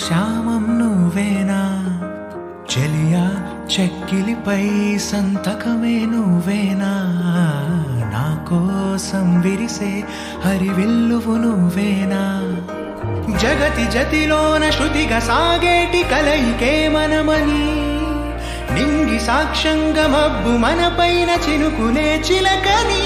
శ్యామం నువ్వేనా చెలియా చెక్కిలిపై సంతకమే నువ్వేనా నా కోసం విరిసే హరివిల్లువు నువ్వేనా జగతి జతిలోన శృతిగా సాగేటి కలయికే మనమని నింగి సాక్ష్యంగా మబ్బు మనపైన చినుకునే చిలకని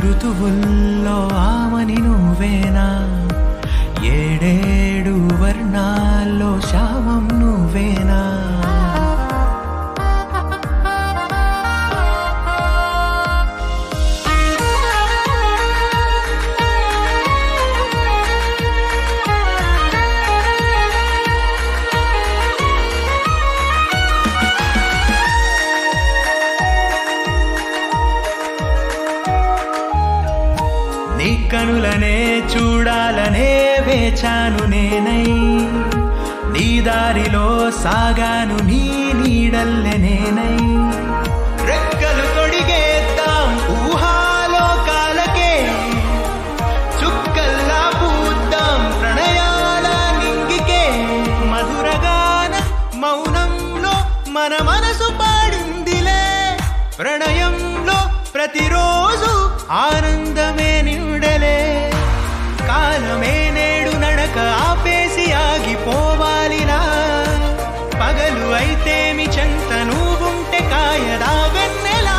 ఋతువుల్లో ఆమని నువ్వేనా ఏడేడు వర్ణాల్లో శ్యామం నువ్వేనా నీ కనులనే చూడాలనే వేచాను నేనై నీ దారిలో సాగాను నీ నీడల్లె నేనై రెక్కలు తొడిగేద్దాం ఊహాలోకాలకే చుక్కల్లా పూద్దాం ప్రణయాల నింగికే మధురగాన మౌనంలో మన మనసు పాడిందిలే ప్రణయంలో ప్రతిరోజు ఆనందమే నిండలే కాలమే నేడు నడక ఆపేసి ఆగిపోవాలినా పగలు అయితేమి చెంత నువ్వుంటే కాయదా వెన్నెలా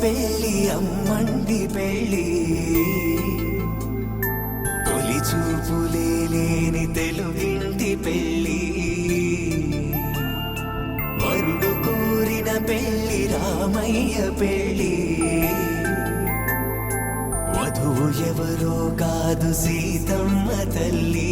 పెళ్ళి అమ్మండి పెళ్ళి తొలి చూపులే లేని తెలుగింటి పెళ్ళి వరుడు కోరిన పెళ్ళి రామయ్య పెళ్ళి వధువు ఎవరో కాదు సీతమ్మ తల్లి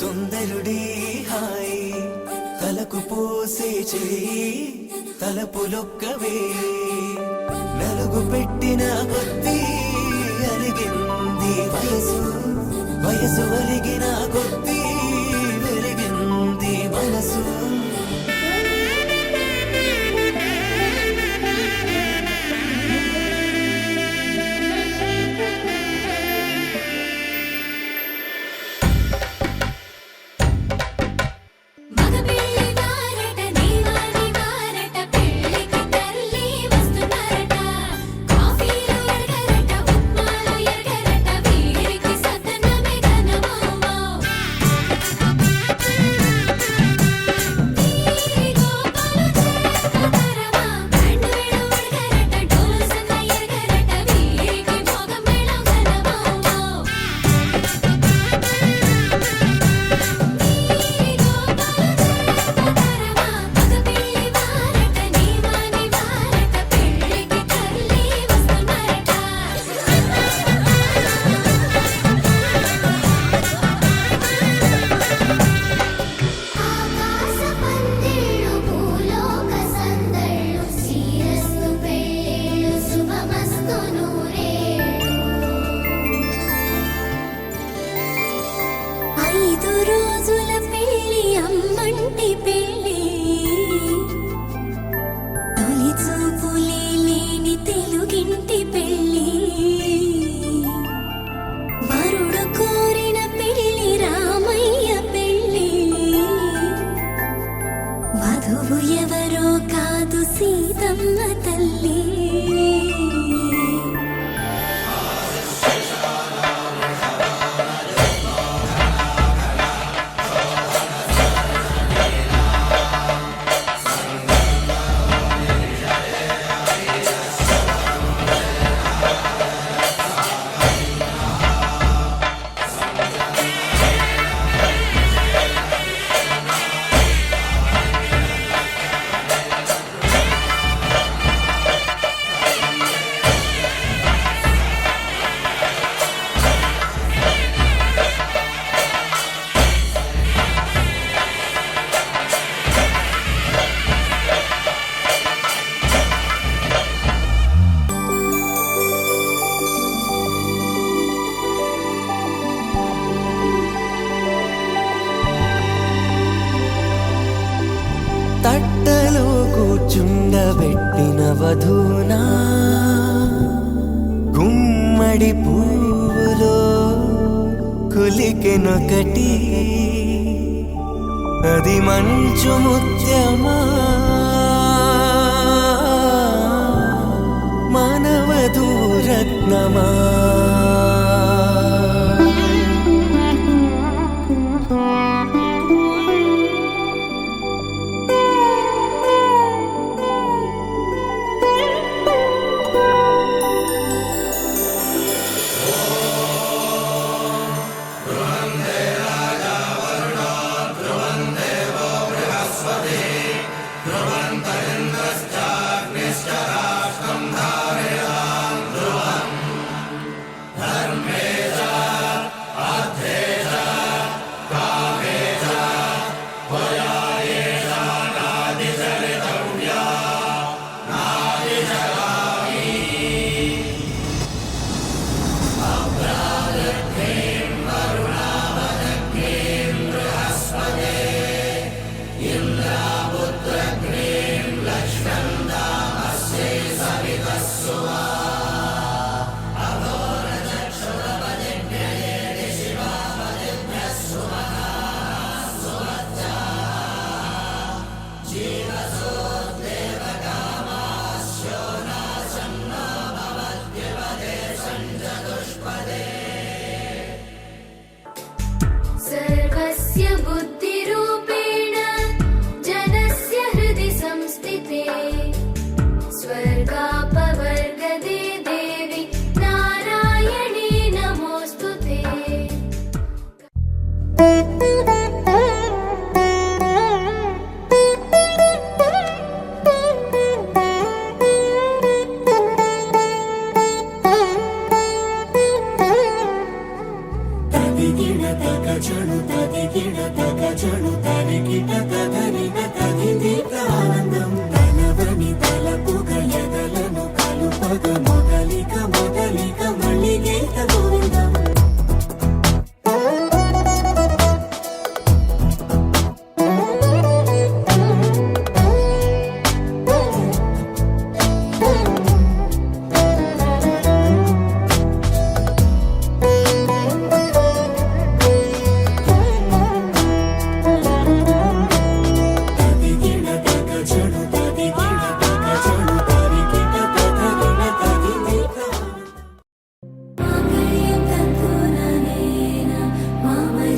సుందరుడి హాయ్ తలకు పోసే చేయి తలపులొక్కవే నలుగు పెట్టిన కొద్దీ అరిగింది వయసు వయసు ఒరిగిన కొద్దీ వెలిగింది మనసు ఎవరో కాదు సీతమ్మ తల్లి తట్టలో కూర్చుండబెట్టిన వధూనా గుమ్మడి పువ్వులో కులికెనొకటి అది మంచు ముత్యమా మానవధూరత్నమా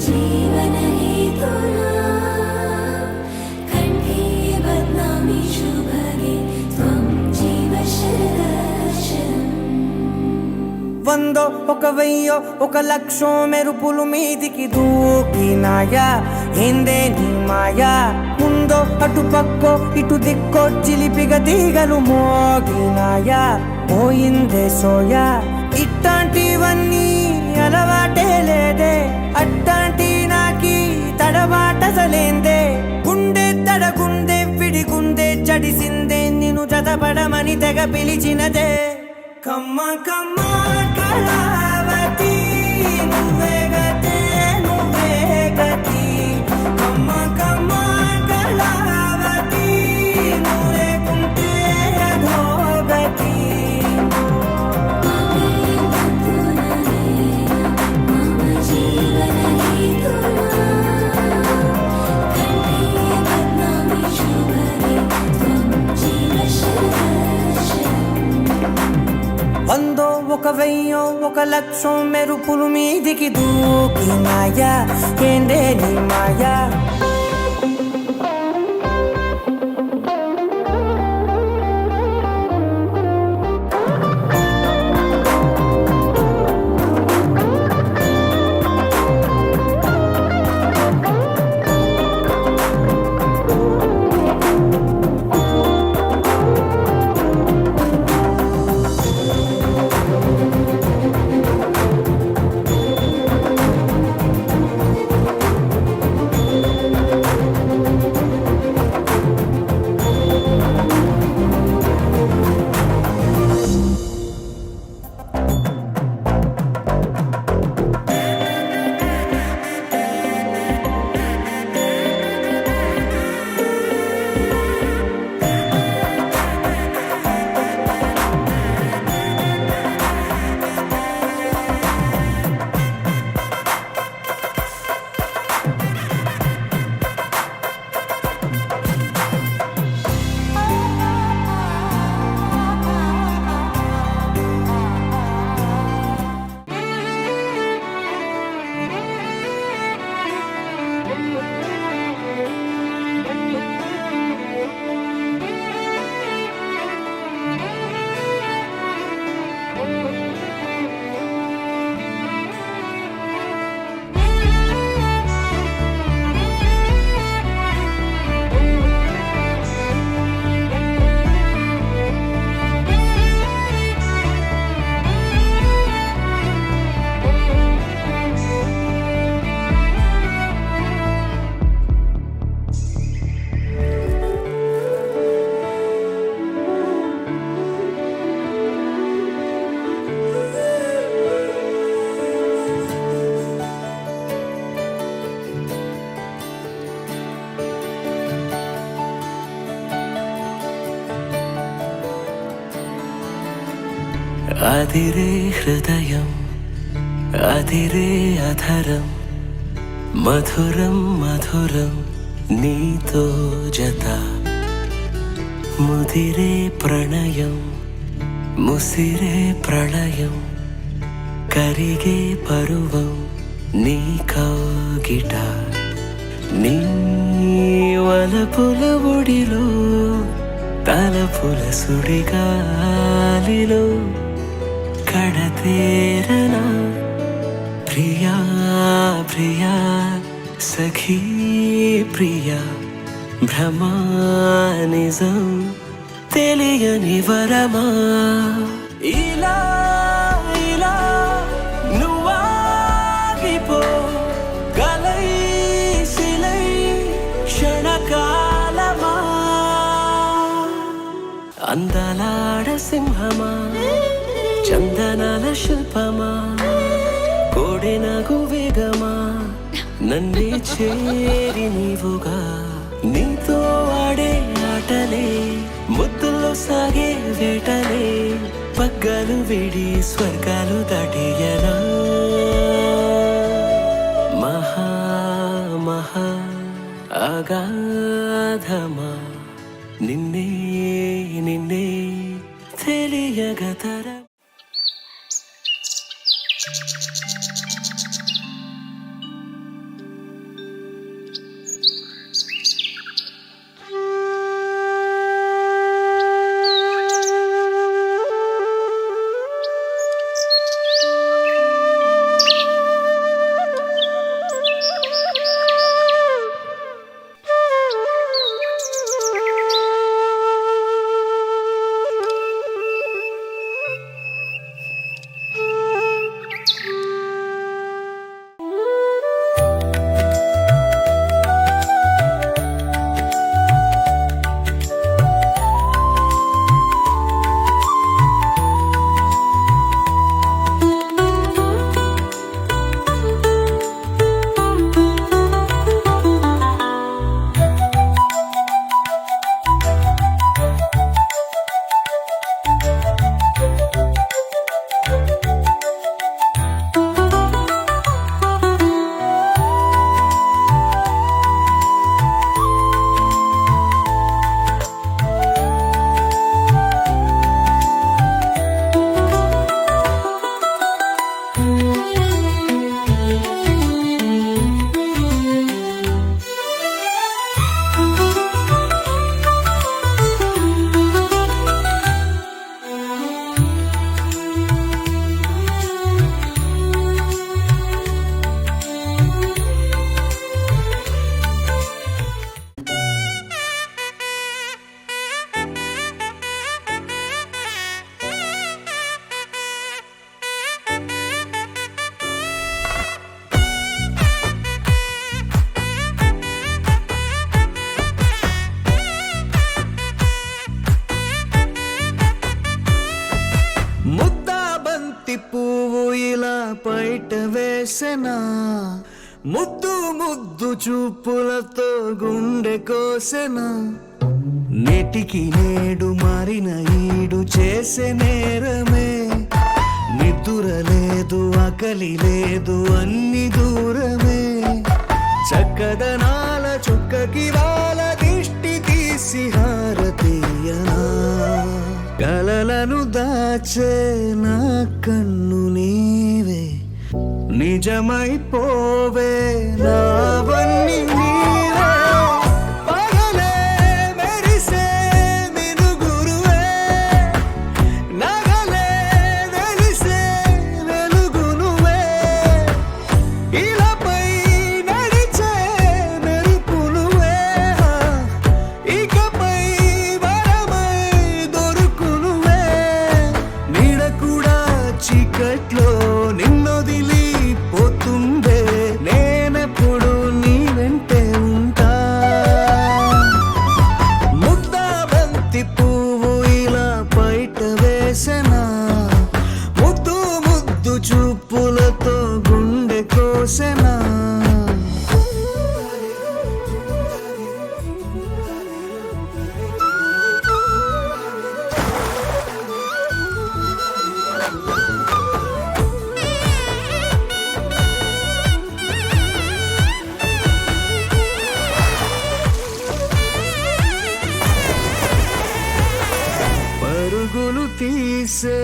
జీవన హేతునా కంఠే బధ్నామి శుభగే త్వం జీవ శరదర్శనం. వందో ఒక వెయ్యో ఒక లక్షో మెరుపులు మీదికి దూకినాయా ఏందే నీ మాయా. ముందో అటు పక్కో ఇటు దిక్కో చిలిపిగ తీగలు మోగినాయా పోయిందే సోయా. ఇట్లాంటివన్నీ అలవాటే లేదే అట్లాంటి నాకి తడబాటసలేందే. గుండె తడగుందే విడిగుందే చడిసిందే నిన్ను జతపడమని తెగ పిలిచినదే. కమ్మ కమ్మ కళావతి నువ్వే గతే నువ్వే గతి. కమ్మ కమ్మ కళావతి నువ్వు లేకుంటే అధోగతి. వందో ఒక వెయ్యో ఒక లక్షో మెరుపులు మీదికి దూకినాయా ఏందే నీ మాయా. అదిరే హృదయం అదిరే అధరం మధురం మధురం నీతో జత. ముదిరే ప్రణయం ముసిరే ప్రళయం కరిగే పరువం నీ కౌగిట. నీ వలపుల ఒడిలో తలపుల సుడిగాలిలో కడతేరనా ప్రియా ప్రియా సఖీ ప్రియా. భ్రమానిజం తెలియని వరమా ఇలా ఇలా నువ్వాగిపో గలై శిలై క్షణకాలమా. అందలాడ సింహమా చందనాల శిల్పమా కోడెనగు వేగమా నన్నే చేరి నీవుగా. నీతో ఆడే ఆటలే ముద్దుల్లో సాగే వేటలే పగ్గాలు విడి స్వర్గాలు దాటియనా. మహా మహా అగాధమా నిన్నే నిన్నే తెలియగతర. బయట వేసెనా ముద్దు ముద్దు చూపులతో గుండె కోసెనా నేటికి నేడు మారిన ఈడు చేసే నేరమే నిద్ర లేదు ఆకలి లేదు అన్ని దూరమే చక్కదనాల చుక్కకి వాళ్ళ దిష్టి తీసి హారతీయనా కలలను దాచే నా కన్ను నీవే నిజమైపోవే నావన్నీ నీవే పగలే మెరిసే మినుగురువే నగలే వెలిసే వెలుగు నువ్వే ఇలాపై నడిచే మెరుపు నువ్వే ఇకపై వరమై దొరుకు నువ్వే నీడ కూడా చీకట్లో నిన్నొదిలి పోతుందే నేనెప్పుడు నీ వెంటే ఉంటా ముద్దా బంతి పువ్వు ఇలా బయట వేసెనా ముద్దు ముద్దు చూపులతో గుండె కోసెనా పరుగులు తీసే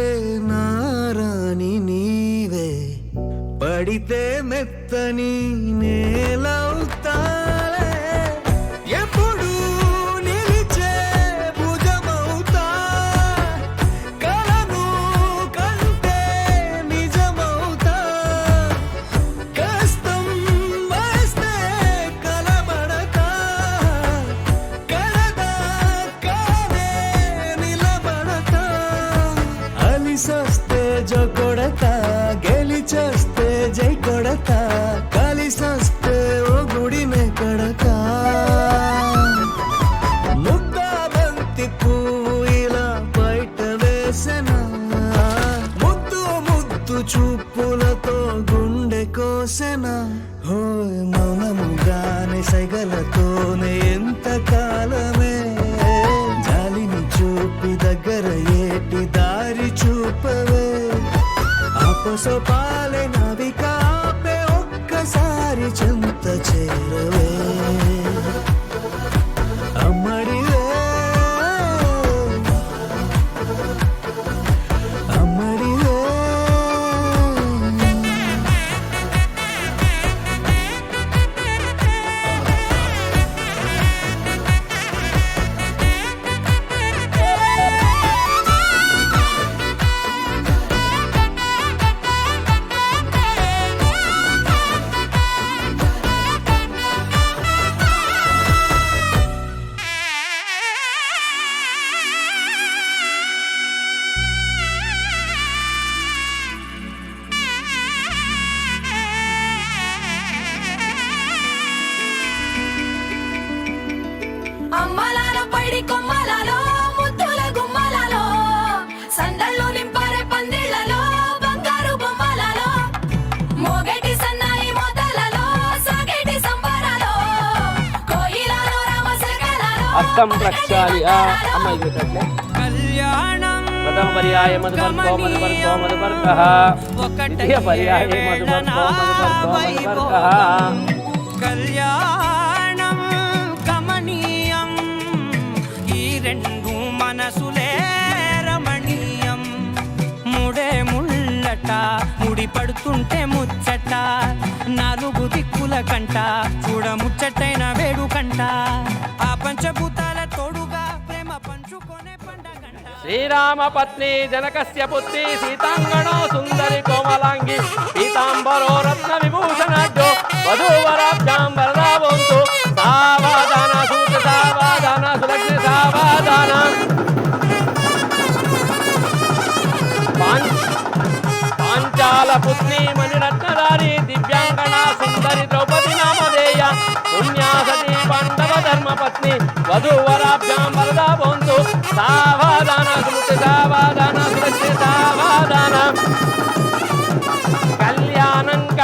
నారాణి నీవే పడితే మెత్తని నేలవుతాలే ఎప్పుడు నిలిచే భుజమవుతా కలను కంటే నిజమవుతా కష్టం వస్తే కలబడతా కలదా కానే నిలబడతా అలిసొస్తే జో కొడతా గెలిచొస్తే జై కొడతా కలిసొస్తే ఓ గుడినే కడతా ముద్దా బంతి పువ్వు ఇలా బయట వేసెనా ముద్దు ముద్దు చూపులతో గుండె కోసెనా హోయ్ మౌనముగానే సైగలతోనే ఎంత కాలమే జాలిని చూపి దగ్గర ఏటి దారి చూపవే ఆపసోపాలే నావిక ఆపే ఒక్కసారి చెంత చేరవే అమ్మడివే అమ్మడివే అమ్మలాలో పైడి కొమ్మలలో ముద్దుల గుమ్మలలో సందళ్ళు నింపారే పందిళ్లలో బంగారు బొమ్మలలో మోగేటి సన్నాయి మోతలలో సాగేటి సంబరాలో కోయిలలో రామశకలలో అష్టం ప్రక్షాళి అమ్మాయి చూడట్లే కళ్యాణం ప్రథమ పర్యాయ మధుపర్కో మధుపర్కో మధుపర్కః ద్వితీయ పర్యాయ మధుపర్కో మధుపర్కో మధుపర్కః కళ్యాణం కమనీయం ఈ రెండు మనసులే రమణీయం ముడే ముళ్ళట ముడి పడుతుంటే ముచ్చట నాలుగు దిక్కుల కంట చూడ ముచ్చటైన వేడుకంట ఆ పంచభూతాల తోడుగా ప్రేమ పంచుకొనే పండగంట శ్రీరామ పత్ని జనకస్య పుత్రి సీతాంగణో సుందరి కోమలాంగి పీతాంబరో రత్న విభూషణాఢ్యో వధూవరాభ్యాం వరదావంతు సావధాన సూత సావధాన సులగ్న సావధాన పాంచాల పుత్ని మణిరత్నధారి దివ్యాంగనా సుందరి ద్రౌపది నామధేయ పుణ్యాసతి పాండవ ధర్మపత్ని వధూవరాభ్యాం వరదావంతు సావధాన సులగ్న సావధాన సులగ్న సావధాన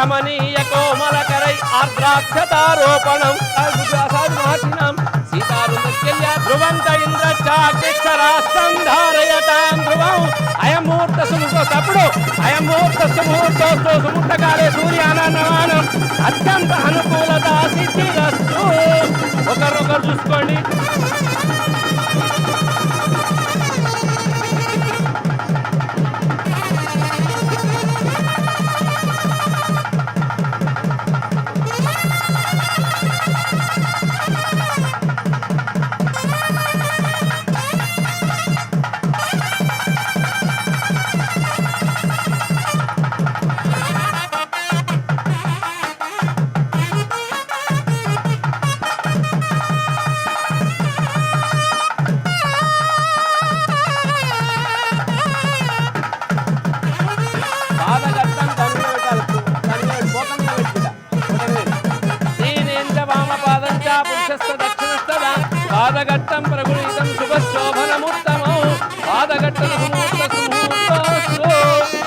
కమనీయ కోమలకరై ఆర్ద్రాక్షతారోపణం అసాధు మహర్షిణాం సీతారుందస్య ధ్రువంత ఇంద్రచాక్షరాష్టం ధారయతాం ధ్రువం అయమూర్త సుముహూర్తప్పుడు అయమూర్తస్సు ముహూర్తోస్తు సుముహూర్తకాలే సూర్యానమానం అత్యంత అనుకూలత సిద్ధిరస్తు. ఒకరొకరు చూసుకోండి. పాదఘట్టం ప్రగుణితం శుభశోభనముత్తమం పాదఘట్టన సుముహూర్తస్తు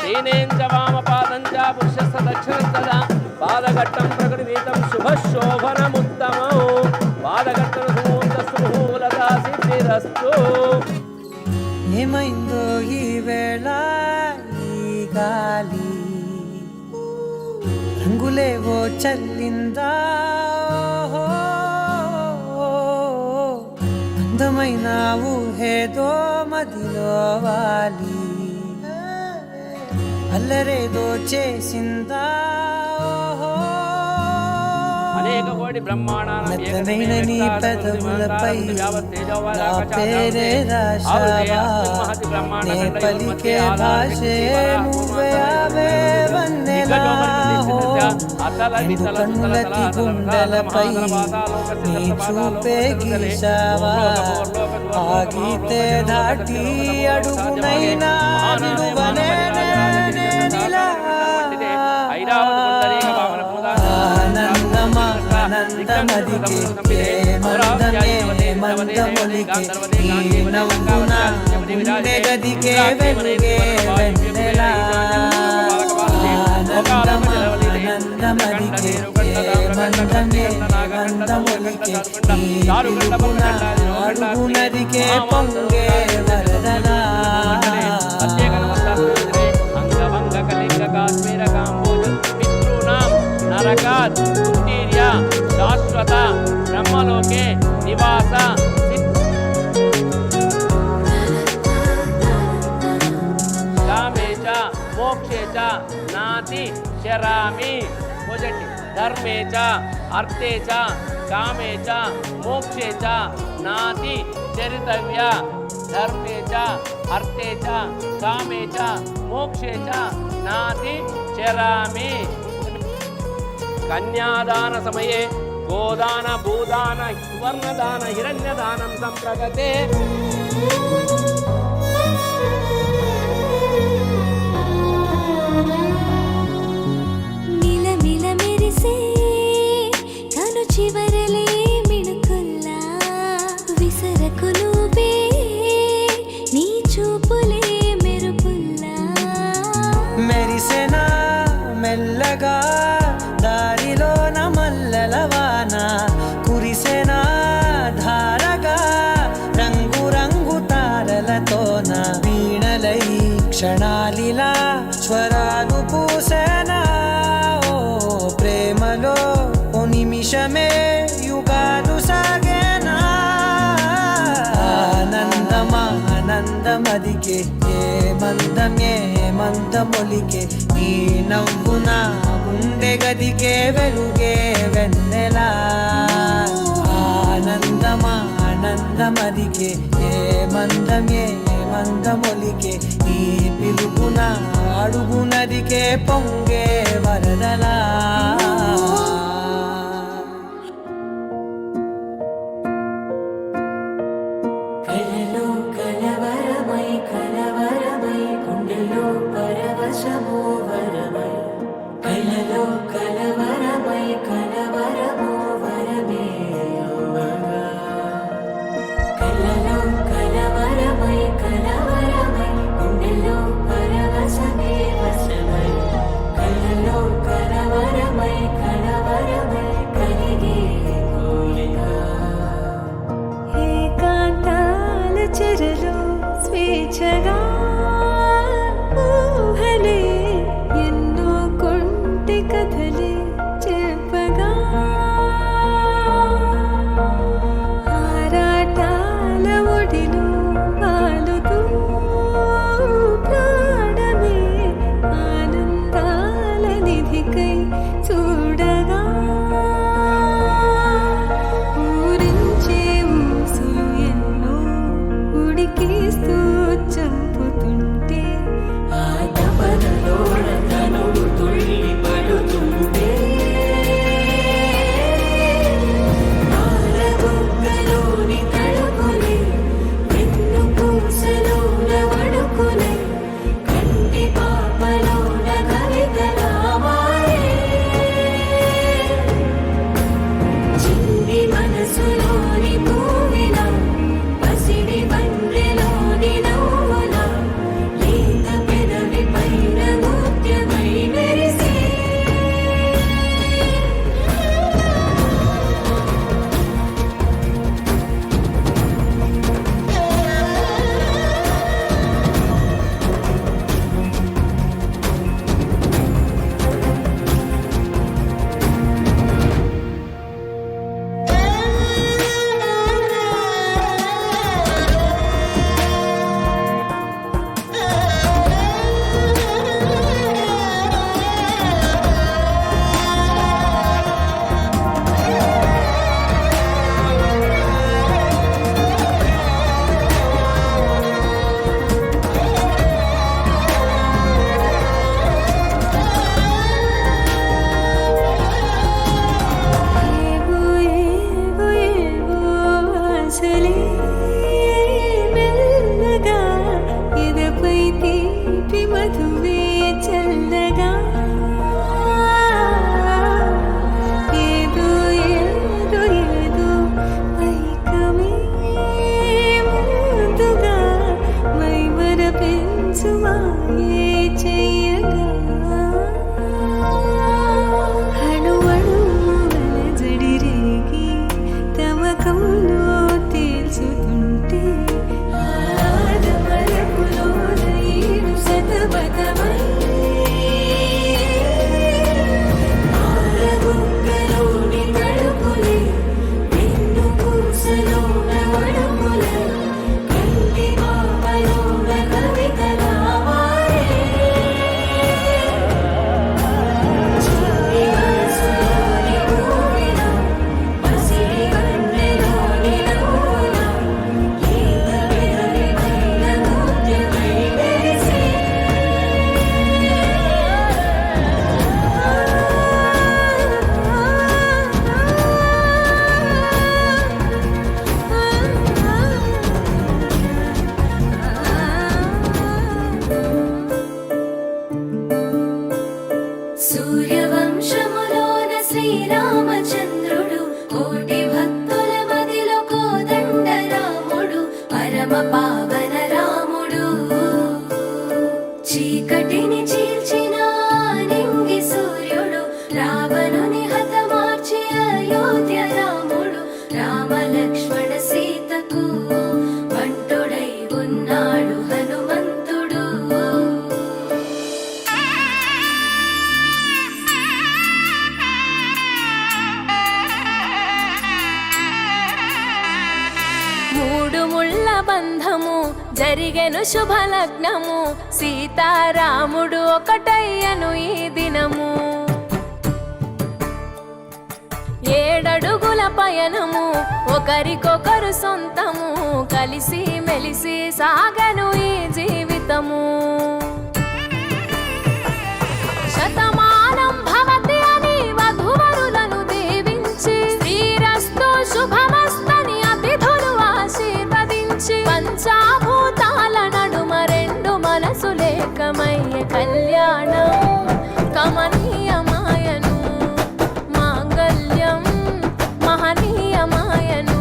దీనేంచ వామపాదం చ పురుషస్య దక్షిణస్తదా పాదఘట్టం ప్రగుణితం శుభశోభనముత్తమం పాదఘట్టన సుముహూర్తస్తు ముహూర్త సిద్ధిరస్తు. ఏమైందో ఈ వేళ ఈ గాలి రంగులేవో చల్లిందా అందమైన ఊహేదో మదిలో వాలి అల్లరేదో చేసిందా అనేక కోటి బ్రహ్మాండానం మెత్తనైన నీ పెదవులపై నా పేరే రాశావా నే పలికే భాషే నువ్వే అవే వన్నెలా రెండు కన్నులకి గుండెలపై నీ చూపే గీశావా ఆ గీతే దాటి అడుగునైనా నిలువనే ఆనందమదికే మందమే మందమొలికే ఈ నవ్వున గుండె గదికే వెలుగే వెన్నెలా ఆనందమదికే మందమే మందమొలికే ఈ నవ్వున అడుగునదికే పొంగే వరదలా అంగవంగ కలింగ కాశ్మీర కాంబోజ పితృనాం నరకాత్ ఉత్తీర్య శాశ్వత బ్రహ్మలోకే నివాస కామే చ మోక్షే చ నాతి శరామి భోజటి ధర్మే చ అర్థే చ కామే చ మోక్షే చ నాతి చరితవ్య ధర్మే చ అర్థే చ కామే చ మోక్షే చ నాతి చరామి. కన్యాదాన సమయే గోదాన భూదాన సువర్ణదాన హిరణ్యదానం సంప్రగతే. మిలమిల మెరిసే కను చివరలే మిణుకుల్లా విసరకు నువ్వే నీ చూపులే మెరుపుల్లా మెరిసెనా మెల్లగా దారిలోన మల్లెలవాన కురిసెనా ధారగా రంగు రంగు తారలతోన వీణలై క్షణాలిలా స్వరాలు పూసెనా ఓ ప్రేమలో ఓ నిమిషమే యుగాలు సాగేనా ఆనందమదికే ఏ మందమొలికే ఈ నవ్వున గుండె గదికే వెలుగే వెన్నెలా ఆనందమదికే ఏ మందమొలికే ఈ పిలుపున అడుగునదికే పొంగే వరదలా. కలవరమై గుండెలో పరవశమో వరమై కలలో కలవరమై కలవరమో వరమే అవ్వగా కలలో కలవరమై గుండెలో పరవశమే వశమై కలలో వేచగా ఊహలే ఎన్నో కొంటె కథలే చెప్పగా ఆరాటాల ఒడిలో వాలుతూ ప్రాణమే ఆనందాల నిధికై చూడగా ఊరించే ఊసులు ఎన్నో ఉడికిస్తూ చంపుతుంటే ఆ తపనలోన తనువు తుళ్ళి పడుతుంటే పాలబుగ్గలోని తడుకులే వెన్ను పూసలోన వడుకులే కంటి పాపలోన కవితలా మారే చిన్ని మనసులోని పూవిలా పసిడి బండ్రెలోని నవ్వులా లేత పెదవి పైన ముత్యమై మెరిసే ఏవో ఏవో ఏవో ఆశలే మెల్లగా ఎదపై తీపి మధువే చల్లగా ఏదో ఏదో ఏదో పైకమే ముందుగా మైమర పెంచు మాయే చెయ్యగా అణువణువుల జడిరేగి తమకంలో తేల్చుతుంటే ఆదమరపులోన ఈడు శతబతమై పాలబుగ్గలోని తడుకులే వెన్ను పూసలోన వడుకులే కంటి పాపలోన కవితలా మారే చిన్ని మనసులోని పూవిలా పసిడి బండ్రెలోని నవ్వులా లేత పెదవి పైన ముత్యమై మెరిసే సూర్యవంశములోన శ్రీరామచంద్రుడు కోటి భక్తుల మదిలో కోదండ రాముడు పరమ పావన రాముడు చీకటిని చీల్చిన నింగి సూర్యుడు రావణుని హతమార్చి అయోధ్య రాముడు రామ లక్ష్మణ సీతకు బంటుడై ఉన్నాడు హనుమంతుడు మూడు ముళ్ళ బంధము జరిగెను శుభలగ్నము సీతారాముడు ఒకటయ్యను ఈ దినము ఏడడుగుల పయనము ఒకరికొకరు సొంతము కలిసి మెలిసి సాగను ఈ జీవితము శతమానం భవతి అని వధువరులను దీవించి శ్రీరస్తు శుభమస్తని అతిథులు ఆశీర్వదించి పంచాభూతాల నడుమ రెండు మనసులేకమయ్యే కళ్యాణం కమనీయమాయను మాంగళ్యం మహనీయమాయను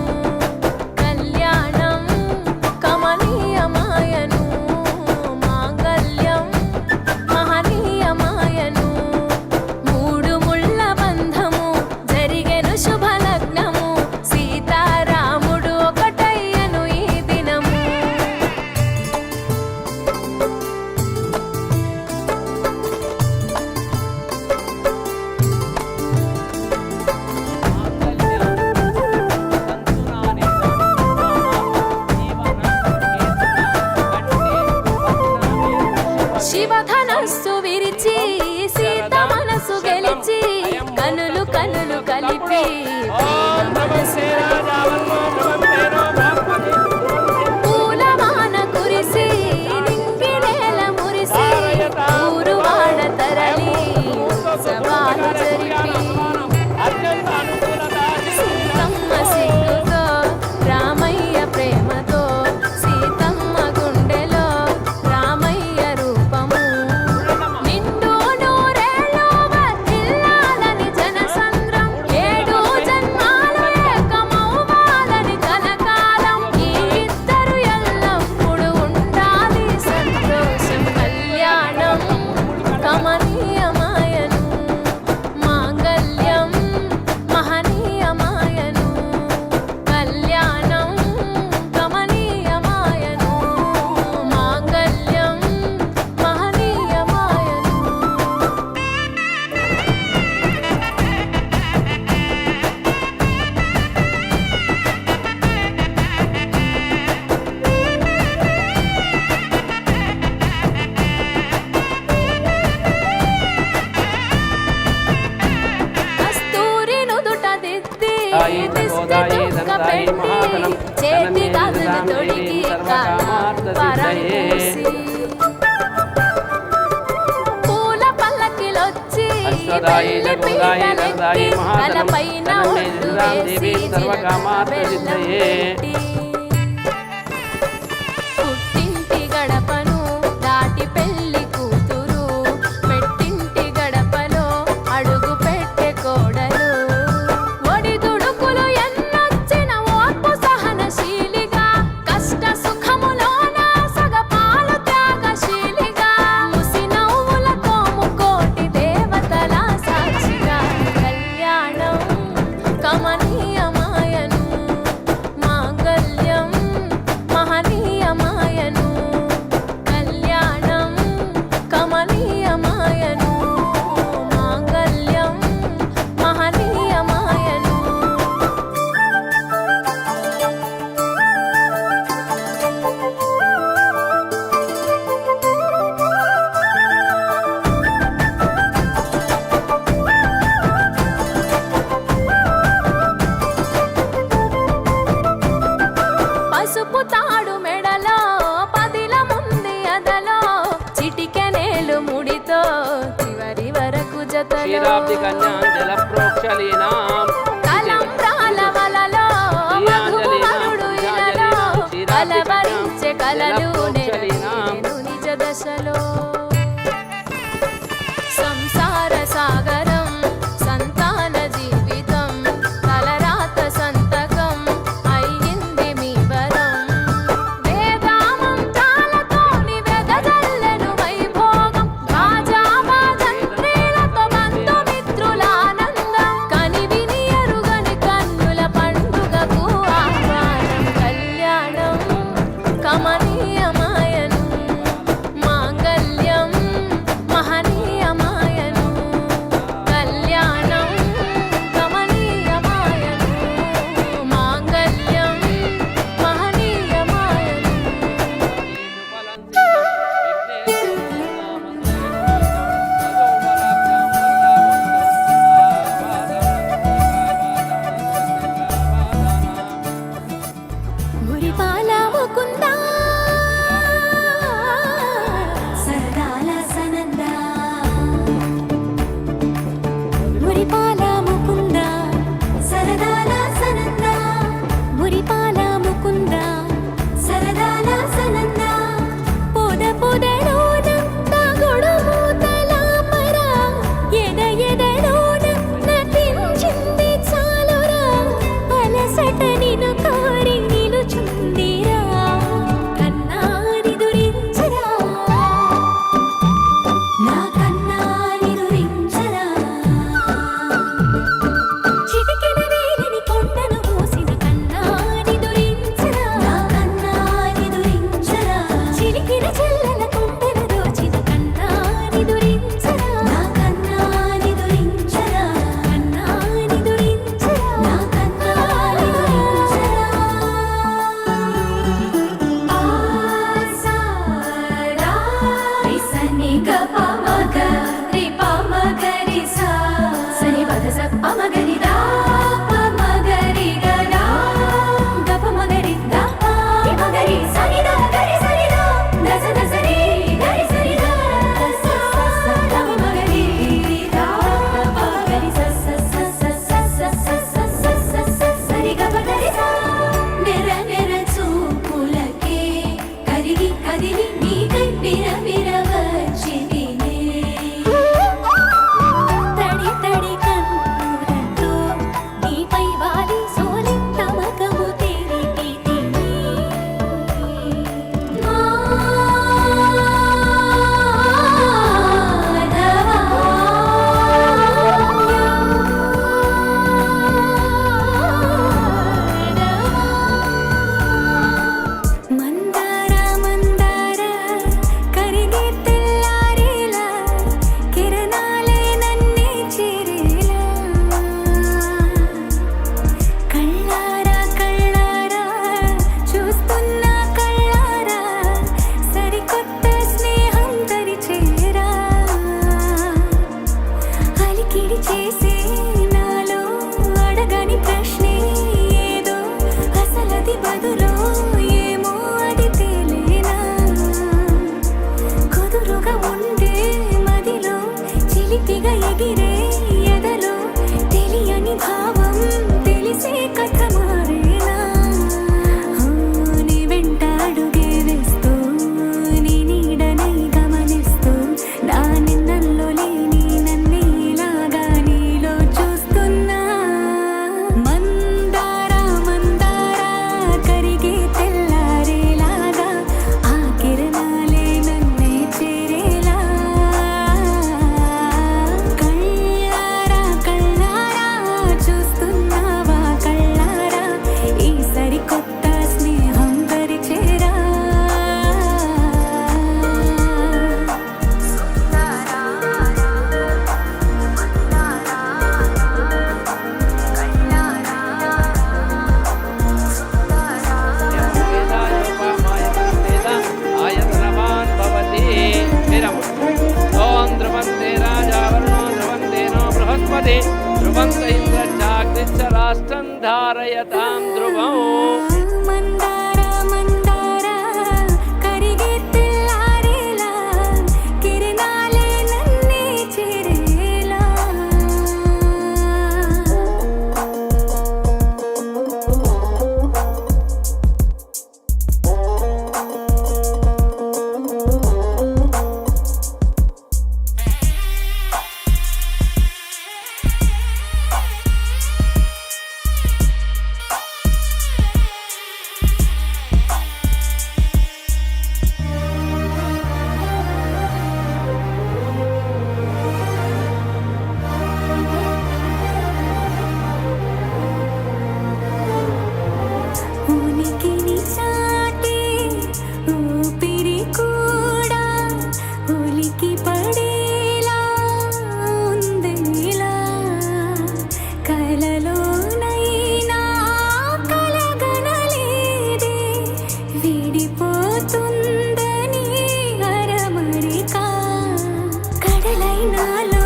కళ్యాణం కమనీయమాయను మాంగళ్యం సభలు జరిపి సీతమ్మ సిగ్గుతో రామయ్య ప్రేమతో సీతమ్మ గుండెలో రామయ్య రూపము నిండు నూరేళ్ళు వర్ధిల్లాలని జనసంద్రం 7 జన్మాలు ఏకమవ్వాలని కలకాలం ఈ ఇద్దరు ఎల్లప్పుడూ ఉండాలి సంతోషం కళ్యాణం కమనీయమాయను మాంగళ్యం మహనీయమాయను కళ్యాణం కమనీయమాయను మాంగళ్యం మహనీయమాయను కస్తూరి నుదుట దిద్ది తాయి తగోదాయి దంతాయి మహాధనం చేతి గాజులు తొడిగి పరాయి పూసి పూల పల్లకిలొచ్చి అశ్వదాయి పెళ్లి జగోదాయి పీటలెక్కి దంతాయి మహాధనం తలపైన ఒట్టు వేసి సర్వకామార్థసిద్ధయే పుట్టింటి గడపను దాటి పెళ్లి కూతురు మెట్టింటి గడపలో అడుగు పెట్టే కోడలు ఒడిదుడుకులు ఎన్నొచ్చిన ఓర్పు సహనశీలిగా కష్ట సుఖములోన సగపాలు త్యాగశీలిగా ముసి నవ్వులతో ముకోటి దేవతల సాక్షిగా కళ్యాణం కమనీయమాయను మాంగళ్యం మహనీయమాయను కళ్యాణం కమనీయమాయను మాంగళ్యం మహనీయమాయను పసుపు తాడు మెడలో పదిల ముంది అదలో చిటికెనేలు ముడితో చివరి వరకు జతలో క్షీరాబ్ది కన్యాంజల ప్రోక్షలీనాం కలంబ్రాల వలలో వధువరుడు ఇలలో కలవరించే కలలు నెరవేరెను నిజ దశలో సంసార సాగరం సంతాన జీవితం తలరాత సంతకం అయ్యింది మీ వరం వేదామంతాలతోని వెదజల్లెను వైభోగం రాజావాజంత్రీలతో బంధుమిత్రుల ఆనందం కనివిని ఎరుగని కన్నుల పండుగకు ఆహ్వానం కళ్యాణం కమనీయమాయను మాంగళ్యం మహనీయమాయను కళ్యాణం కమనీయమాయను మాంగళ్యం మహనీయమాయను మురిపాల ముకుందా సరదాల సనందా మురిపాల ముకుందా సరదాల సనందా మురిపాల ముకుందా సరదాల సనందా పొద పొదలోన తాగుడు మూతల మర ఎద ఎదలోన నటించింది చాలురా అలసట నిన్ను కోరి నిలుచుందిరా కన్నాని దురించరా నా కన్నాని దురించరా చిటికెన వేలిని కొండను మోసిన కన్నాని దురించరా నా కన్నాని దురించరా చిలికిన చెల్లెల కొండను దోచిన కన్నాని దురించరా నా కన్నాని దురించరా అలికిడి చేసే నాలో అడగని ప్రశ్నే ఏదో అసలది బదులో ఏమో అది తేలేనా కుదురుగా ఉండే మదిలో చిలిపిగా ఎగిరే ఎదలో తెలియని భావం తెలిసే కథ మారేనా నీ వెంట అడుగే వేస్తూ నీ నీడనై గమనిస్తూ నా నిన్నల్లో లేని నన్నే ఇలాగా నీలో చూస్తున్నా మందారా మందారా కరిగే తెల్లారేలాగా ఆ కిరణాలే నన్నే చేరేలా కళ్ళారా కళ్ళారా చూస్తున్నావా కళ్ళారా ఈ సరికొత్త స్నేహం పరిచేరా ఆయతనవాన్ భవతి స్థిరం ఓం ధ్రువంతే రాజా వరుణో ధ్రువంతే నో బృహస్పతి ధ్రువంత ఇంద్రశ్చాగ్నిశ్చ రాష్ట్రం ధారయతాం ధ్రువం మందారా మందారా కరిగే తెల్లారేలా కిరణాలే నన్నే చేరేలా ఉనికిని చాటే ఊపిరి కూడా ఉలికి పడేలా ఉందిలా కలలోనైనా కలగనలేదే విడిపోతుందని అరమరికా కడలై నాలో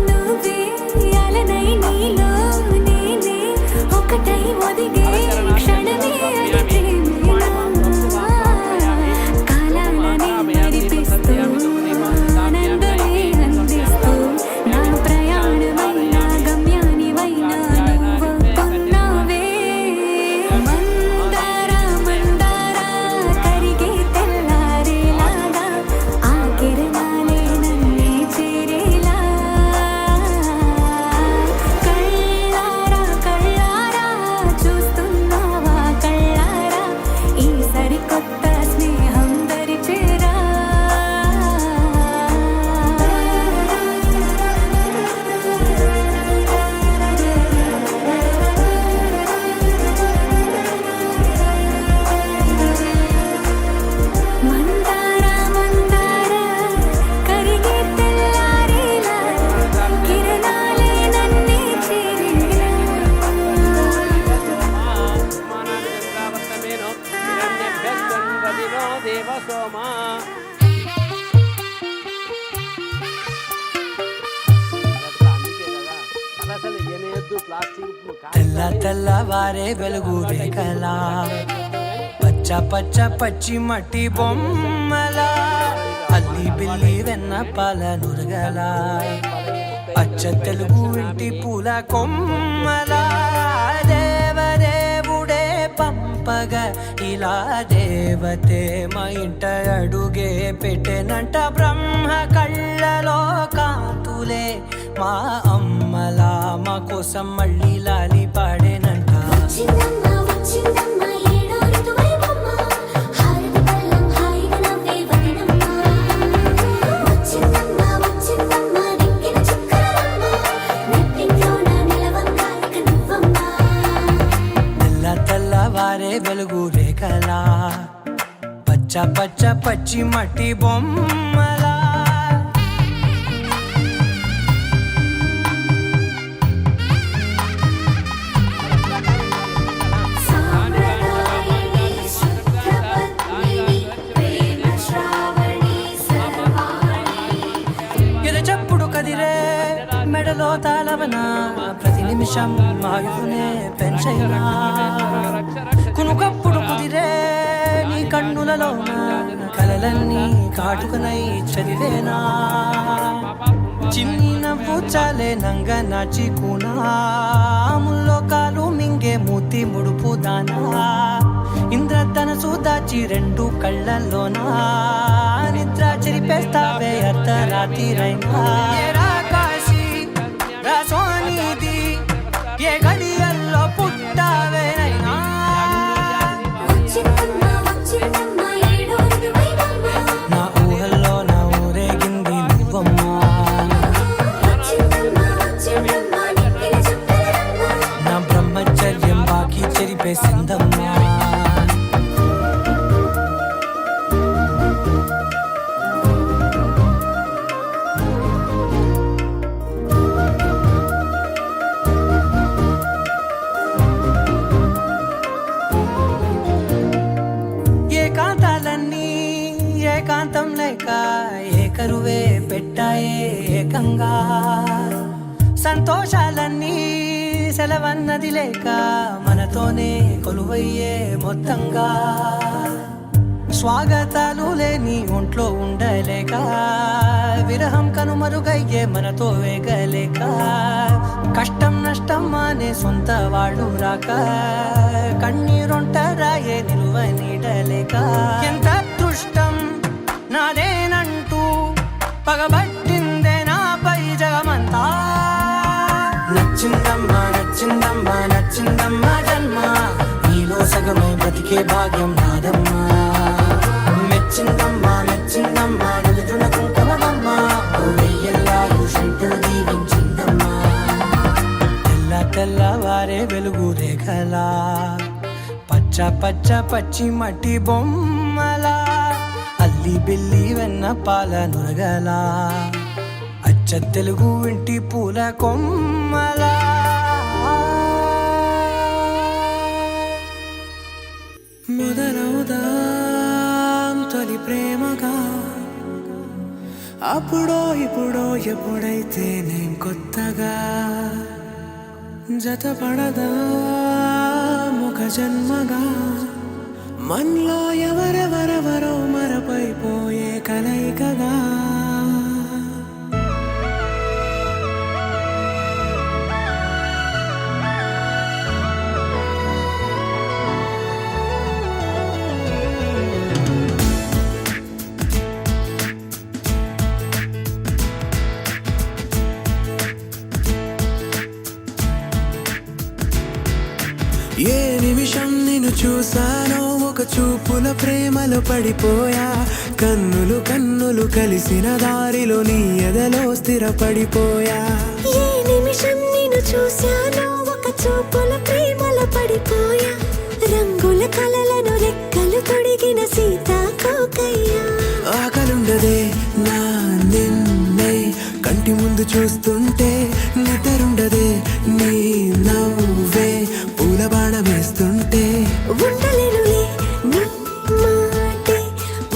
నువ్వే అలనై నీలో నేనే ఒకటై ఒదిగే క్షణమే అది ప్రేమేనా కాలాలని నడిపిస్తూ ఆనందమే అందిస్తూ నా ప్రయాణమైన గమ్యానివైనా నువ్వవుతున్నావే మందారా మందారా కరిగే తెల్లారేలాగా ఆ కిరణాలే నన్నే చేరేలా కళ్ళారా కళ్ళారా చూస్తున్నావా కళ్ళారా ఈ సరికొత్త స్నేహం దరిచేరా మందారా మందారా కరిగే తెల్లారేలా కిరణాలే నన్నే చేరేలా మానానికంద్రావర్తమేనో హిరణ్యభ్యస్కందదినో దేవ సోమా అందుకే కదా అసలు ఎనేద్దు ప్లాస్టిక్ తెల్ల తెల్లవారే వెలుగు రేఖలా పచ్చ పచ్చ పచ్చి మట్టి బొమ్మలా అల్లి బిల్లి వెన్న పాల నురగలా అచ్చ తెలుగు ఇంటి పూల కొమ్మలా దేవదేవుడే పంపగా ఇలా దేవతే మా ఇంట అడుగే పెట్టెనంట బ్రహ్మ కళ్ళలో కాంతులే మా అమ్మలా మా కోసం మళ్ళీ లాలి పాడేనంట వచ్చిందమ్మ వచ్చిందమ్మ ఏడో ఋతువైవమ్మ హారతి పళ్ళం హాయిగా నవ్వే వదనమ్మ వచ్చిందమ్మ వచ్చిందమ్మ దిక్కిన చుక్కలమ్మ నెట్టింట్లోన నిలవంగా ఇక నువ్వమ్మ తెల్ల తెల్లవారే వెలుగు రేఖలా పచ్చ పచ్చ పచ్చి మట్టి బొమ్మలా సాంప్రదాయని శుద్ధపద్మిని ప్రేమ శ్రావణి సర్వాణి ఎద చప్పుడు కదిరే మెడలో పాతాళవన ప్రతి నిమిషం ఆయుధునే పెంచైనా కునుకప్పుడు కుదిరే నీ కన్నులలోన కలలన్నీ కాటుకనై చదివేనా చిన్ని నవ్వు చాలే నంగ నాచి కూనాముల్లో కాలు మింగే మూతి ముడుపు దానా ఇంద్రధనసు దాచి రెండు కళ్ళల్లోనా నిద్ర చెరిపేస్తావే అర్ధరాత్రిరైనా ఏరా కాశీ రా సోనిది ఏ గడియల్లో పుట్టావేనైనా వచ్చిందమ్మ వచ్చిందమ్మ ఏడో ఋతువైవమ్మ నా ఊహల్లో నా ఊరేగింది నువ్వమ్మా వచ్చిందమ్మ వచ్చిందమ్మ నెక్కిన చుక్కలమ్మ నా బ్రహ్మచర్యం బాకీ చెరిపేసిందమ్మా ఏకాంతాలన్నీ ఏకాంతం లేక ఏకరువే పెట్టాయే ఏకంగా సంతోషాలన్నీ సెలవన్నది లేక మనతోనే కొలువయ్యే మొత్తంగా స్వాగతాలు లేని ఒంట్లో ఉండలేక విరహం కనుమరుగయ్యే మనతో వేగలేక కష్టం నష్టం అనే సొంత వాళ్ళు రాక కన్నీరొంటరాయే నిలువ నీడలేక ఎంత అదృష్టం నాదేనంటూ పగబట్టిందే నాపై జగమంతా నచ్చిందమ్మా నచ్చిందమ్మా నచ్చిందమ్మా జన్మ నీలో సగమై బ్రతికే భాగ్యం నాదమ్మా మెచ్చిందమ్మా మెచ్చిందమ్మా నిలుతున్న కుంకుమమ్మా వెయ్యల్లాలు శంకరు దీవించిందమ్మా తెల్ల తెల్లవారే వెలుగు రేఖలా పచ్చ పచ్చ పచ్చి మట్టి బొమ్మలా అల్లి బిల్లి వెన్న పాల నురగలా అచ్చ తెలుగు ఇంటి పూల కొమ్మలా మొదలవుదాం తొలి ప్రేమగా అప్పుడో ఇప్పుడో ఎప్పుడైతే నేను కొత్తగా జతపడదా ముఖ జన్మగా మనలో ఎవరెవరెవరో మరపైపోయే కలయికగా ఏ నిమిషం నిన్ను చూసానో ఒక చూపుల ప్రేమలో పడిపోయా కన్నులు కన్నులు కలిసిన దారిలో నీ ఎదలో స్థిరపడిపోయా ఏ నిమిషం నిన్ను చూశానో ఒక చూపుల ప్రేమలో పడిపోయా రంగుల కలలను రెక్కలు తొడిగిన సీతాకోకయ్యా ఆకలుండదే నా నిన్నే కంటి ముందు చూస్తుంటే నిద్రుండదే నీ నవ్వే పూల బాణం వేస్తుంటే ఉండలేనులే నీ మాటే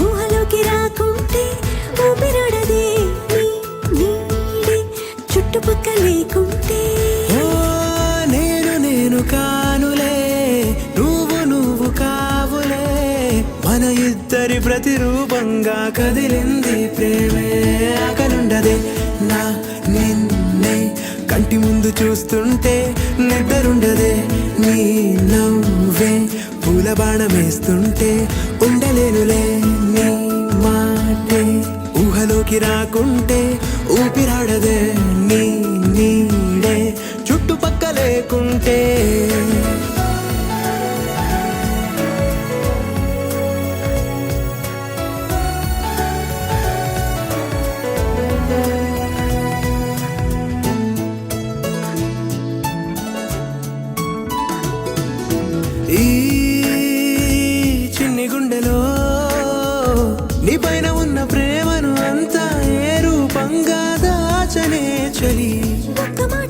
ఊహలోకి రాకుంటే ఊపిరాడదే నీ నీడే చుట్టుపక్క లేకుంటే ఓ నేను కానులే నువ్వు కావులే మన ఇద్దరి ప్రతిరూపంగా కదిలింది ప్రేమే ఆకలుండదే నా నిన్నే కంటి ముందు చూస్తుంటే నిద్రుండదే నీ నవ్వే పూల బాణం వేస్తుంటే ఉండలేనులే నీ మాటే ఊహలోకి రాకుంటే ఊపిరాడదే నీ నీడే చుట్టుపక్క లేకుంటే ఈ చిన్ని గుండెలో నీ పైన ఉన్న ప్రేమను అంతా ఏ రూపంగా దాచనే చలి ఒక్క మాట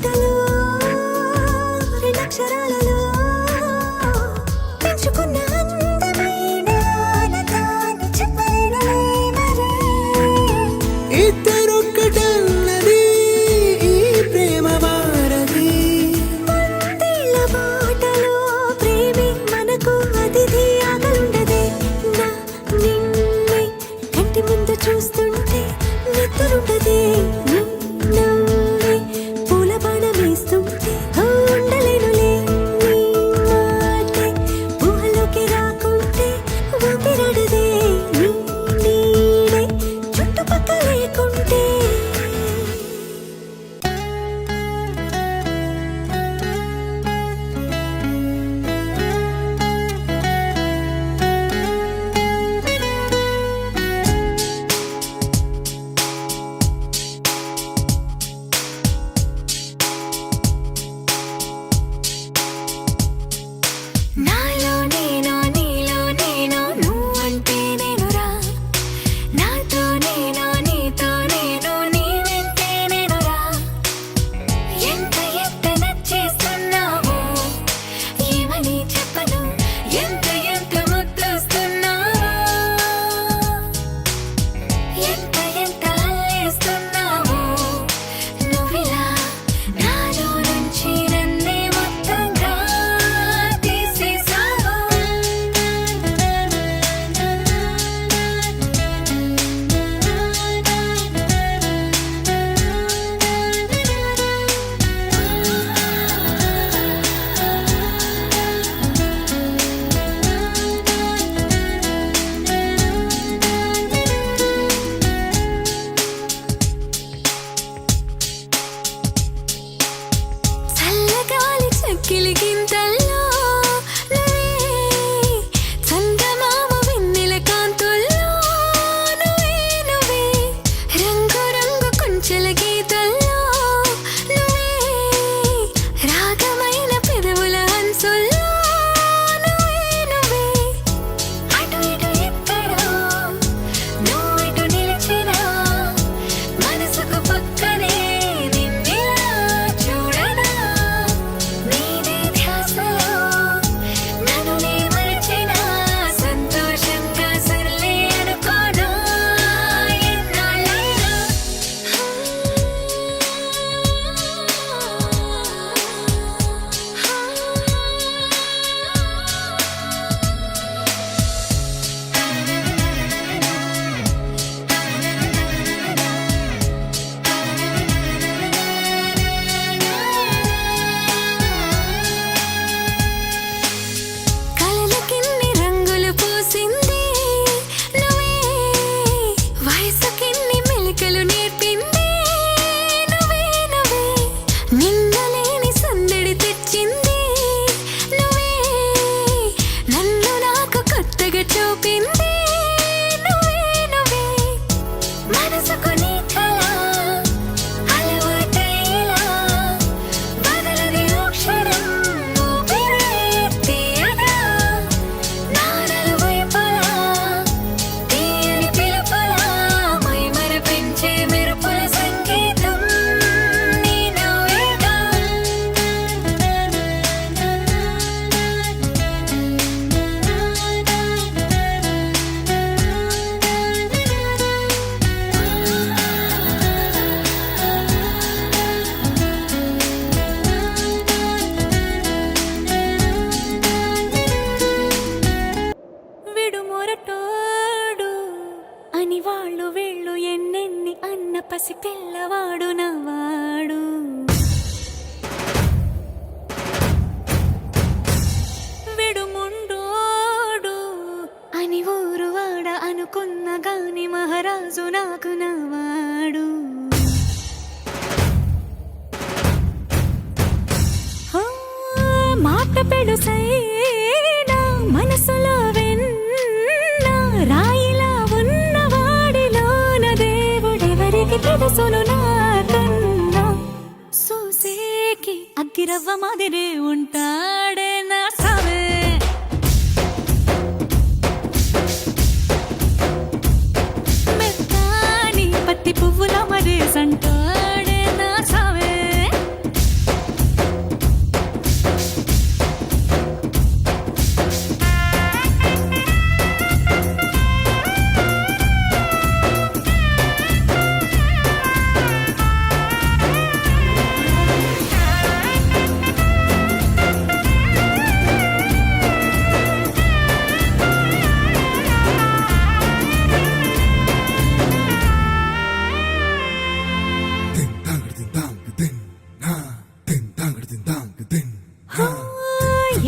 పెడుసైనా మనసులో వెన్న రాయిలా ఉన్నవాడిలోన దేవుడెవరికి తెలుసును నాకన్నా సూసేకి అగ్గిరవ్వ మాదిరి ఉంటాడే నా సావే మెత్తాని పత్తి పువ్వుల మరి సంటాడే నా సావే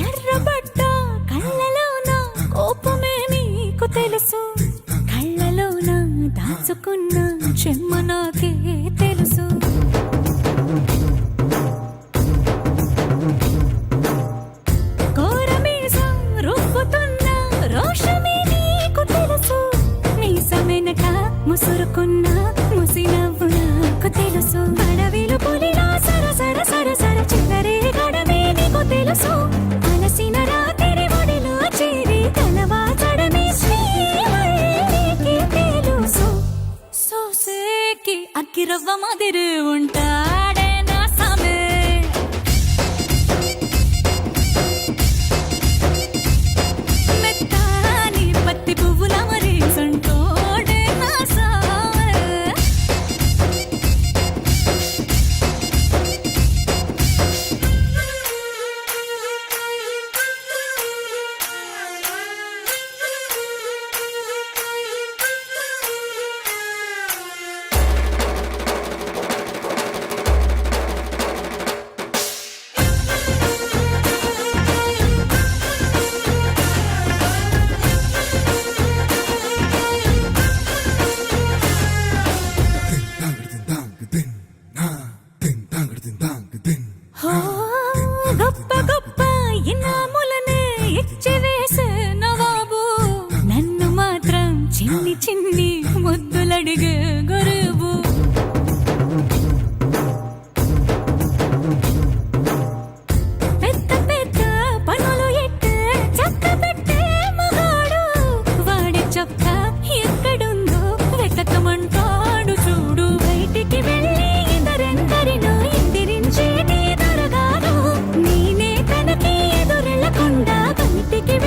ఎర్రబడ్డ కళ్ళలోన కోపమే నీకు తెలుసు కళ్ళలోన దాచుకున్న చెమ్మ నాకే తెలుసు కోరమీసం రుబ్బుతున్న రోషమే నీకు తెలుసు మీసమెనక ముసురుకున్న ముసినవ్వు నాకు తెలుసు అడవిలు పులిలా సరసర సరసర చిల్లరే గడమే నీకు తెలుసు అలసిన రాత్రి ఒడిలో చేరి కలవాచడమే శ్రీవల్లికి తెలుసు సోసేకి అగ్గిరవ్వ మాదిరి ఉంటాడే నా సామే మెత్తాని పత్తి పువ్వుల మరి సంటోడే నా సామే హో గొప్ప గొప్ప ఇనాములనే ఇచ్చి వేసే నవాబు నన్ను మాత్రం చిన్ని చిన్ని ముద్దులడిగే గరువు పెద్ద పెద్ద పనులు ఎట్టే చక్క పెట్టే మగాడు వాడి చొక్క ఎక్కడుందో వెతకమంటాడు చూడు బయటికి వెళ్ళి ఇద్దరెందరినో ఇందిరించేటి దొరగాను నేనే తనకి ఎదురెళ్ళకుండా బయటికి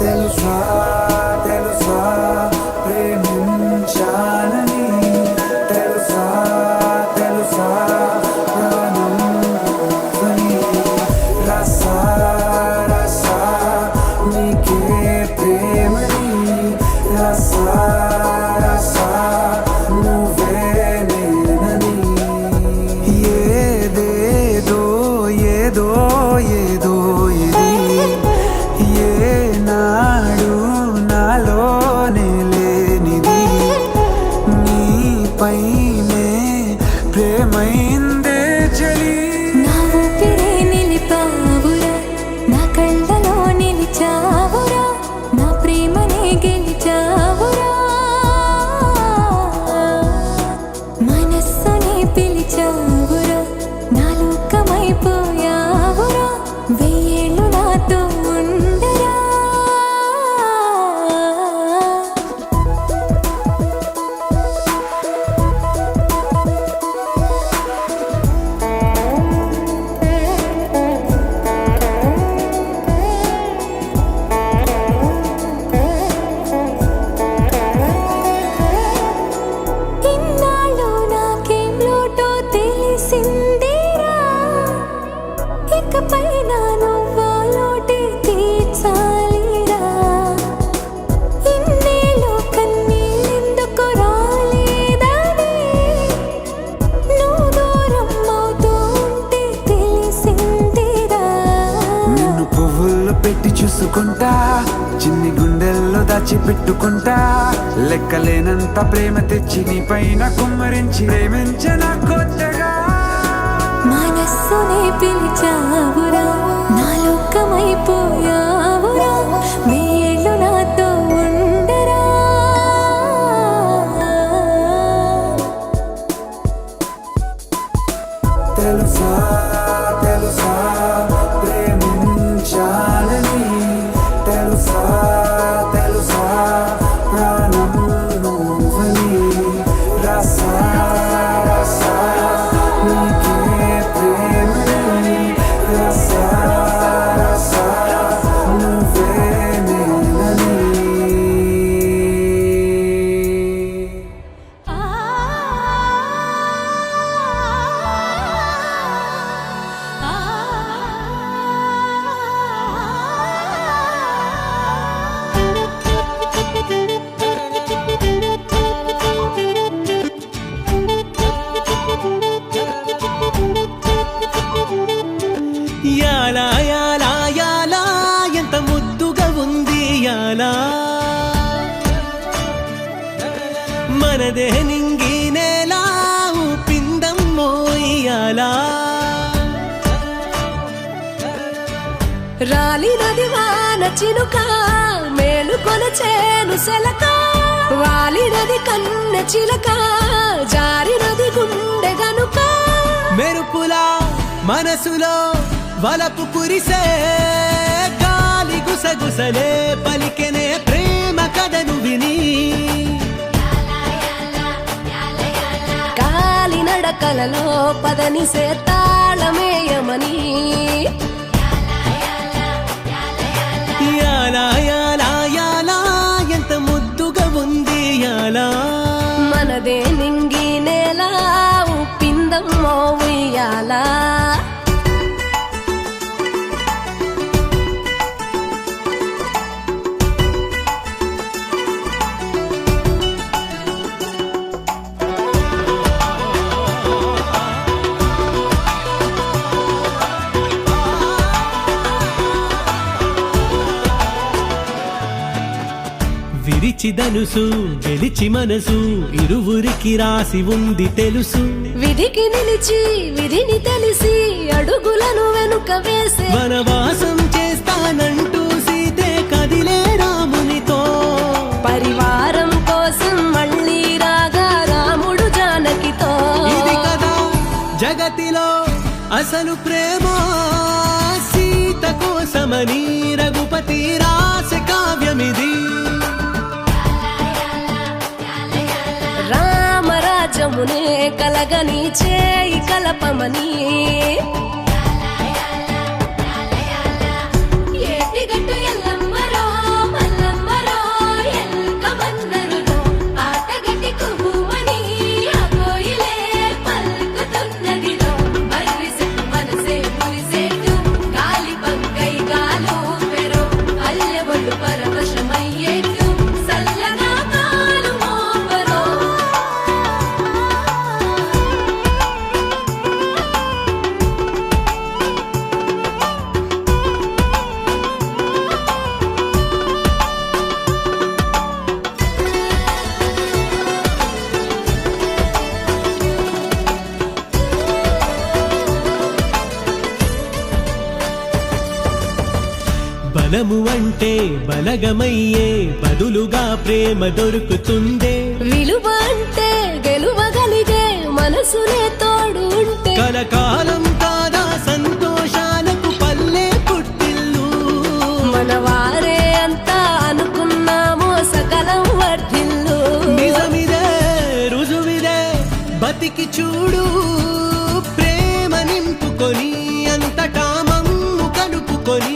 తెలుసా తెలుసా ప్రేమించాలని తెలుసా తెలుసా ప్రాణం నువ్వని రసా రసా నీకే ప్రేమని రసా రసా నువ్వే నేనని ఏదేదో ఏదో ఏదో ఇది ఏనాడు నాలోనే లేనిది నీపైనే ప్రేమైందే చలి నా ఊపిరే నిలిపావురా నా కళ్ళలో నిలిచావురా నా ప్రేమనే గెలిచావురా మనస్సుని పిలిచావురా నా లోకమైపోయావురా వెయ్యేళ్ళు నాతో ఉండరా ఇన్నాళ్ళు నాకేం లోటో తెలిసిందిరా ఇకపై నా నువ్వా లోటే తీర్చాలిరా ఇన్నేళ్ళు కన్నీళ్ళెందుకు రాలేదని నువ్వు దూరం అవుతూ ఉంటే తెలిసిందిరా నిన్ను పువ్వుల్లో పెట్టి చూసుకుంటా చిన్ని గుండెల్లో దాచిపెట్టుకుంటా లెక్కలేనంత ప్రేమ తెచ్చి నీ పైన కుమ్మరించి ప్రేమించిన కొత్తగా మనస్సునే పిలిచావురా నా లోకమైపోయావురా వెయ్యేళ్ళు నాతో ఉండరా తెలుసా తెలుసా ప్రేమించాలని తెలుసా తెలుసా ప్రాణం నువ్వని రసా రసా నీకే ప్రేమని రసా రసా నువ్వే నేనని యాలా యాలా యాలా ఎంత ముద్దుగా ఉంది యాలా మనదే నింగి నేలా ఊపిందం మోయాలా రాలినది వాన చినుక మేలుకొనచేను సెలక వాలినది కన్న చిలక జారినది గుండె గనుక మెరుపులా మనసులో వలపు కురిసే గాలి గుసగుసలే పలికెనే ప్రేమ కథను విని కాలి నడకలలో పదనిసే తాళమేయమని యాలా యాలా యాలా ఎంత ముద్దుగా ఉంది యాలా మనదే నింగి నేల ఉప్పిందమ్మో ఉయ్యాలా విరిచి ధనుసు గెలిచి మనసు ఇరువురికి రాసి ఉంది తెలుసు విధికి నిలిచి విధిని తెలిసి అడుగులను వెనుక వేసే వనవాసం చేస్తానంటూ సీతే కదిలే రామునితో పరివారం కోసం మళ్ళీ రాగా రాముడు జానకితో ఇది కదా జగతిలో అసలు ప్రేమ సీత కోసమని రఘుపతి రాసే కావ్యమిది రామరాజమునే కలగని చేయి కలపమని ఏటిగట్టు ఎల్లమ్మరో సంతోషమయ్యేట్టు చల్లగా కాలు మోపరో. బలము అంటే బలగమయ్యే బదులుగా ప్రేమ దొరుకుతుందే. విలువ అంటే గెలువగలిగే మనసునే తోడు ఉంటే. కలకాలం కాదా సంతోషాలకు పల్లె పుట్టిల్లు. మన వారే అంతా అనుకున్నామో సకలం వర్ధిల్లు. నిజమిదే రుజువిదే బతికి చూడు ప్రేమ నింపుకొని అంతటా మమ్ము కలుపుకొని.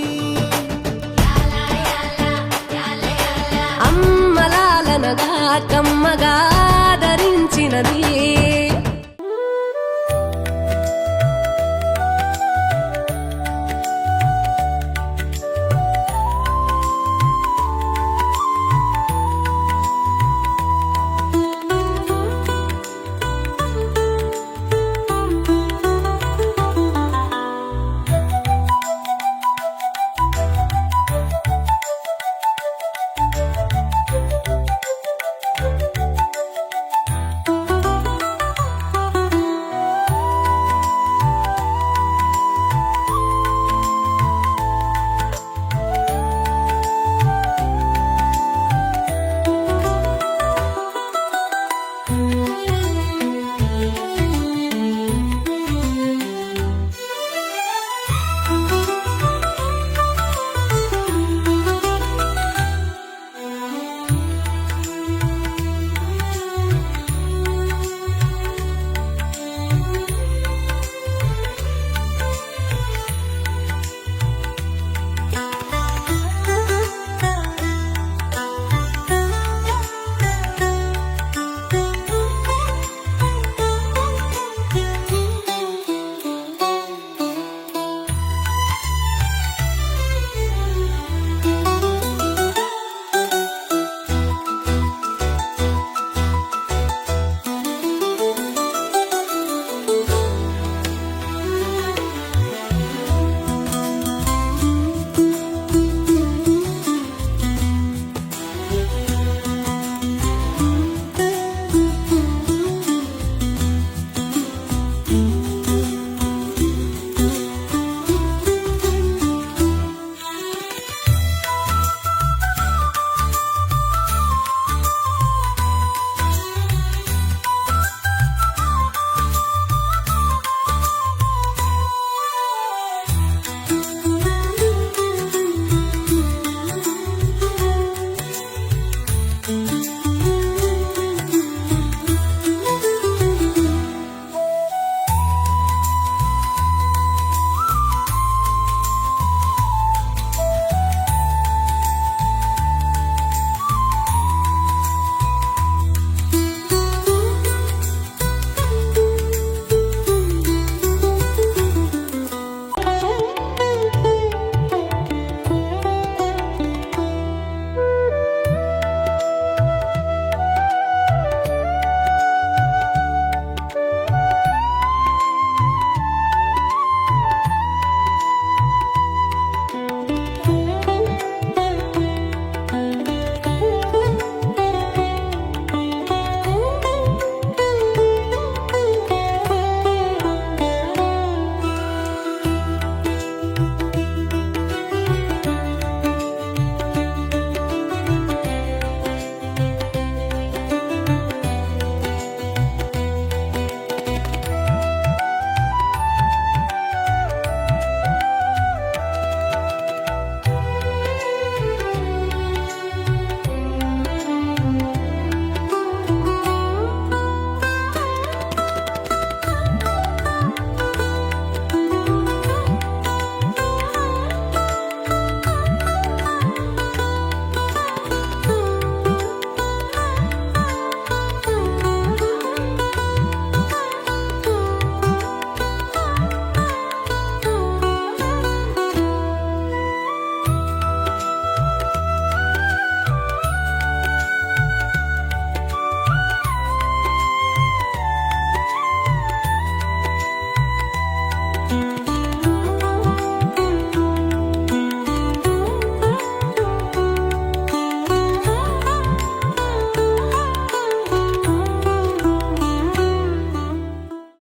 అమ్మలాలనగా కమ్మగా ధరించినది